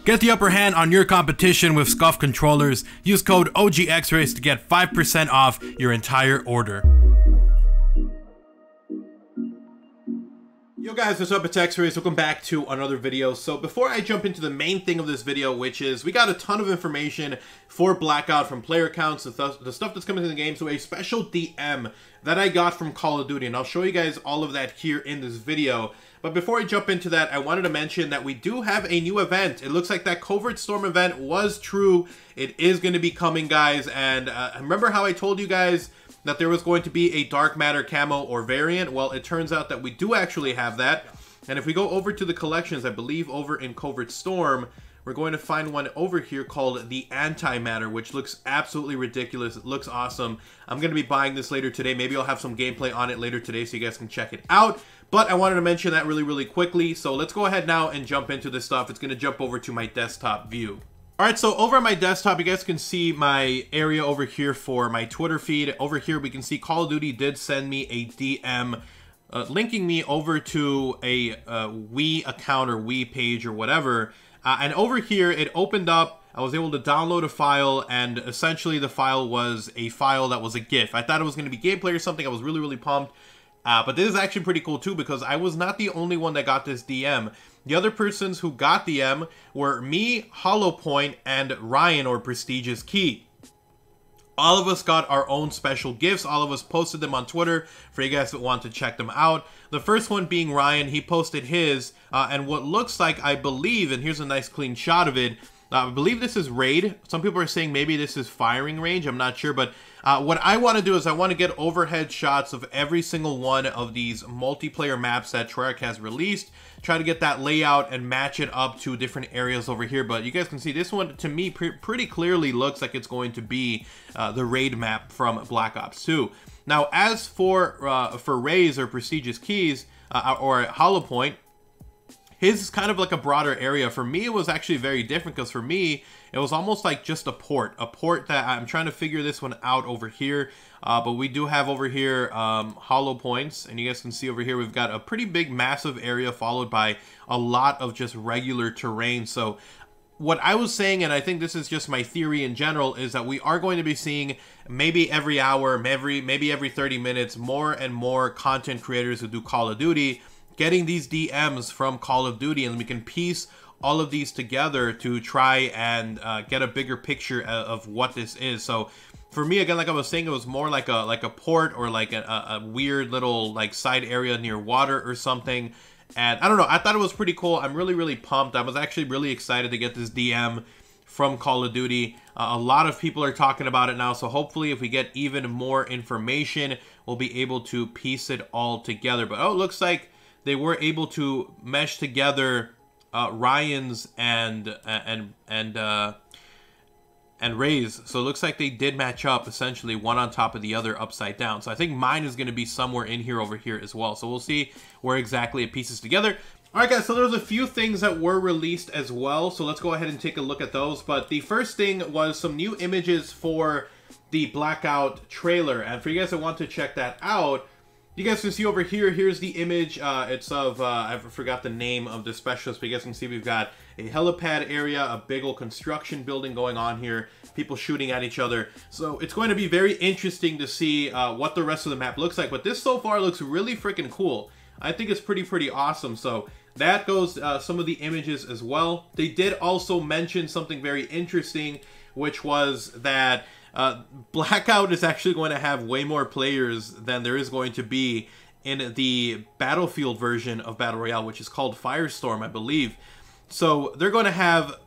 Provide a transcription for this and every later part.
Get the upper hand on your competition with SCUF controllers. Use code OGXRAYZ to get 5% off your entire order. Yo guys, what's up? It's XRAYZ. Welcome back to another video. So before I jump into the main thing of this video, which is we got a ton of information for Blackout from player counts, the stuff that's coming to the game, so a special DM that I got from Call of Duty, and I'll show you guys all of that here in this video. But before I jump into that, I wanted to mention that we do have a new event. It looks like that Covert Storm event was true. It is going to be coming, guys, and remember how I told you guys that there was going to be a Dark Matter camo or variant? Well, it turns out that we do actually have that. And if we go over to the collections, I believe over in Covert Storm, we're going to find one over here called the Anti-Matter, which looks absolutely ridiculous. It looks awesome. I'm going to be buying this later today. Maybe I'll have some gameplay on it later today so you guys can check it out. But I wanted to mention that really quickly. So let's go ahead now and jump into this stuff. It's going to jump over to my desktop view. Alright, so over on my desktop, you guys can see my area over here for my Twitter feed. Over here, we can see Call of Duty did send me a DM linking me over to a Wii account or Wii page or whatever. And over here, it opened up. I was able to download a file, and essentially the file was a file that was a GIF. I thought it was going to be gameplay or something. I was really pumped. But this is actually pretty cool too, because I was not the only one that got this DM. The other persons who got DM were me, HollowPoint, and Ryan, or Prestigious Key. All of us got our own special gifts. All of us posted them on Twitter for you guys that want to check them out. The first one being Ryan. He posted his, and what looks like, I believe, and here's a nice clean shot of it, I believe this is raid. Some people are saying maybe this is firing range. I'm not sure, but what I want to do is I want to get overhead shots of every single one of these multiplayer maps that Treyarch has released. Try to get that layout and match it up to different areas over here. But you guys can see this one, to me, pretty clearly looks like it's going to be the raid map from Black Ops 2. Now, as for Rayz or Prestigious Keys or HollowPoint, his is kind of like a broader area. For me, it was actually very different, because for me, it was almost like just a port that I'm trying to figure this one out over here. But we do have over here HollowPoints, and you guys can see over here we've got a pretty big, massive area followed by a lot of just regular terrain. So what I was saying, and I think this is just my theory in general, is that we are going to be seeing maybe every hour, maybe every 30 minutes, more and more content creators who do Call of Duty getting these DMs from Call of Duty, and we can piece all of these together to try and get a bigger picture of what this is. So for me, again, like I was saying, it was more like a port or like a weird little like side area near water or something. And I don't know, I thought it was pretty cool. I'm really pumped. I was actually really excited to get this DM from Call of Duty. A lot of people are talking about it now, so hopefully if we get even more information, we'll be able to piece it all together. But oh, it looks like they were able to mesh together Ryan's and Rayz. So it looks like they did match up, essentially one on top of the other upside down. So I think mine is going to be somewhere in here over here as well. So we'll see where exactly it pieces together. Alright guys, so there's a few things that were released as well. So let's go ahead and take a look at those. But the first thing was some new images for the Blackout trailer. And for you guys that want to check that out, you guys can see over here, here's the image. It's of, I forgot the name of the specialist, but you guys can see we've got a helipad area, a big old construction building going on here, people shooting at each other. So it's going to be very interesting to see what the rest of the map looks like. But this so far looks really freaking cool. I think it's pretty awesome. So that goes some of the images as well. They did also mention something very interesting, which was that Blackout is actually going to have way more players than there is going to be in the Battlefield version of Battle Royale, which is called Firestorm, I believe. So they're going to have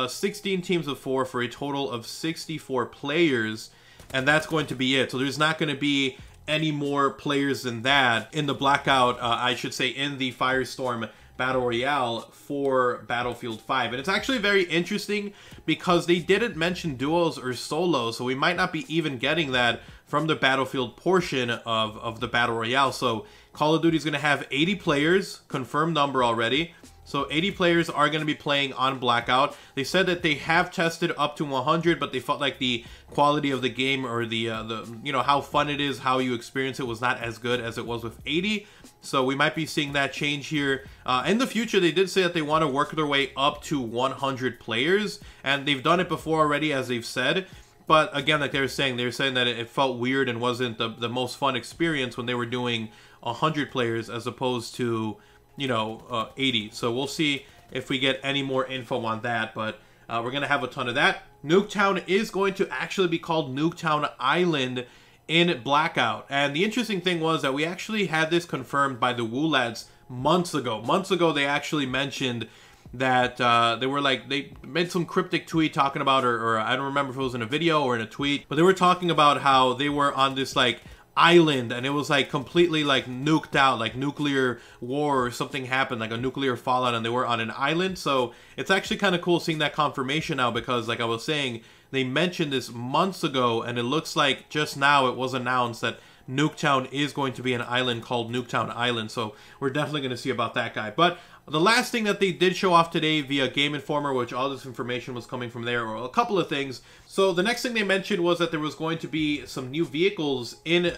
16 teams of 4 for a total of 64 players, and that's going to be it. So there's not going to be any more players than that in the Blackout, I should say, in the Firestorm Battle Royale for Battlefield 5. And it's actually very interesting because they didn't mention duos or solos, so we might not be even getting that from the Battlefield portion of the Battle Royale. So Call of Duty is going to have 80 players, confirmed number already. So 80 players are going to be playing on Blackout. They said that they have tested up to 100, but they felt like the quality of the game, or the you know, how fun it is, how you experience it, was not as good as it was with 80. So we might be seeing that change here in the future. They did say that they want to work their way up to 100 players, and they've done it before already, as they've said. But again, like they were saying that it felt weird and wasn't the most fun experience when they were doing 100 players as opposed to, you know, 80. So we'll see if we get any more info on that, but we're going to have a ton of that. Nuketown is going to actually be called Nuketown Island in Blackout. And the interesting thing was that we actually had this confirmed by the Woo lads months ago. Months ago, they actually mentioned that they were like, they made some cryptic tweet talking about, or I don't remember if it was in a video or in a tweet, but they were talking about how they were on this like island, and it was like completely like nuked out, like nuclear war or something happened, like a nuclear fallout, and they were on an island. So it's actually kind of cool seeing that confirmation now, because like I was saying, they mentioned this months ago, and it looks like just now it was announced that Nuketown is going to be an island called Nuketown Island. So we're definitely going to see about that guy. But the last thing that they did show off today via Game Informer, which all this information was coming from there, or a couple of things. So the next thing they mentioned was that there was going to be some new vehicles in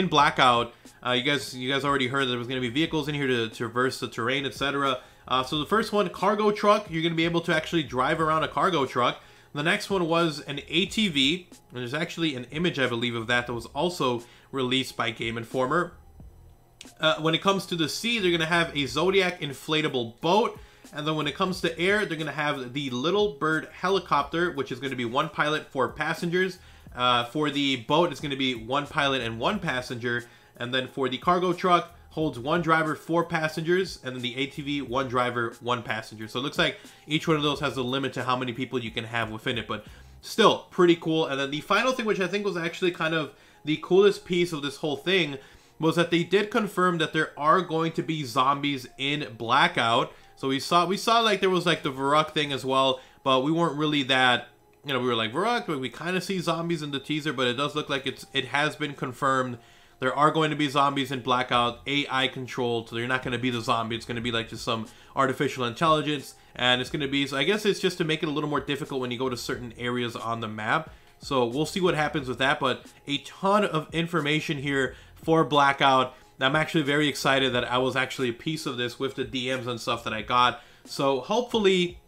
Blackout. You guys already heard that there was going to be vehicles in here to traverse the terrain, etc. So the first one, cargo truck. You're going to be able to actually drive around a cargo truck. The next one was an ATV, and there's actually an image, I believe, of that was also released by Game Informer. When it comes to the sea, they're going to have a Zodiac inflatable boat. And then when it comes to air, they're going to have the Little Bird helicopter, which is going to be 1 pilot, 4 passengers. For the boat, it's going to be 1 pilot and 1 passenger. And then for the cargo truck, holds 1 driver, 4 passengers. And then the ATV, 1 driver, 1 passenger. So it looks like each one of those has a limit to how many people you can have within it. But still, pretty cool. And then the final thing, which I think was actually kind of the coolest piece of this whole thing, was that they did confirm that there are going to be zombies in Blackout. So we saw like there was like the Varrock thing as well, but we weren't really that, you know, we were like Varrock, but we kind of see zombies in the teaser, but it does look like it has been confirmed. There are going to be zombies in Blackout, AI controlled, so they're not going to be the zombie. It's going to be like just some artificial intelligence, and it's going to be, so I guess it's just to make it a little more difficult when you go to certain areas on the map. So we'll see what happens with that, but a ton of information here for Blackout. I'm actually very excited that I was actually a piece of this with the DMs and stuff that I got. So hopefully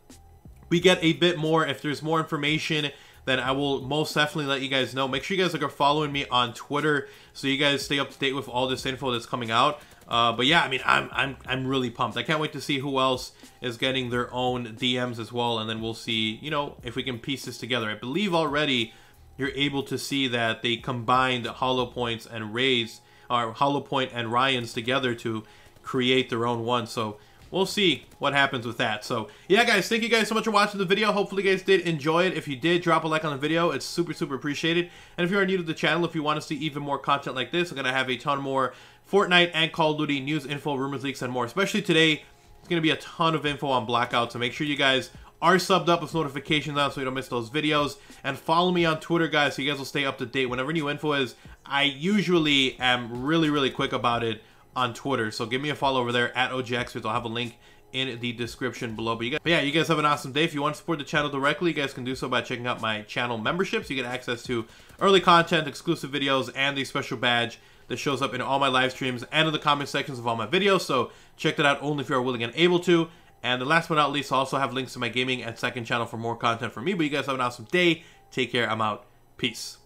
we get a bit more. If there's more information, then I will most definitely let you guys know. Make sure you guys are following me on Twitter so you guys stay up to date with all this info that's coming out. But yeah, I mean, I'm really pumped. I can't wait to see who else is getting their own DMs as well, and then we'll see, you know, if we can piece this together. I believe already you're able to see that they combined Hollow Points and Rayz, or Hollow Point and Ryan's together to create their own one. So we'll see what happens with that. So yeah, guys, thank you guys so much for watching the video. Hopefully you guys did enjoy it. If you did, drop a like on the video. It's super appreciated. And if you are new to the channel, if you want to see even more content like this, I'm gonna have a ton more Fortnite and Call of Duty news, info, rumors, leaks, and more. Especially today, it's gonna be a ton of info on Blackout. So make sure you guys are subbed up with notifications on so you don't miss those videos, and follow me on Twitter, guys, so you guys will stay up to date whenever new info is. I usually am really quick about it on Twitter, so give me a follow over there at OGXRAYZ. I'll have a link in the description below. But yeah, you guys have an awesome day. If you want to support the channel directly, you guys can do so by checking out my channel memberships. You get access to early content, exclusive videos, and a special badge that shows up in all my live streams and in the comment sections of all my videos. So check that out only if you are willing and able to. And the last but not least, I also have links to my gaming and second channel for more content from me. But you guys have an awesome day. Take care. I'm out. Peace.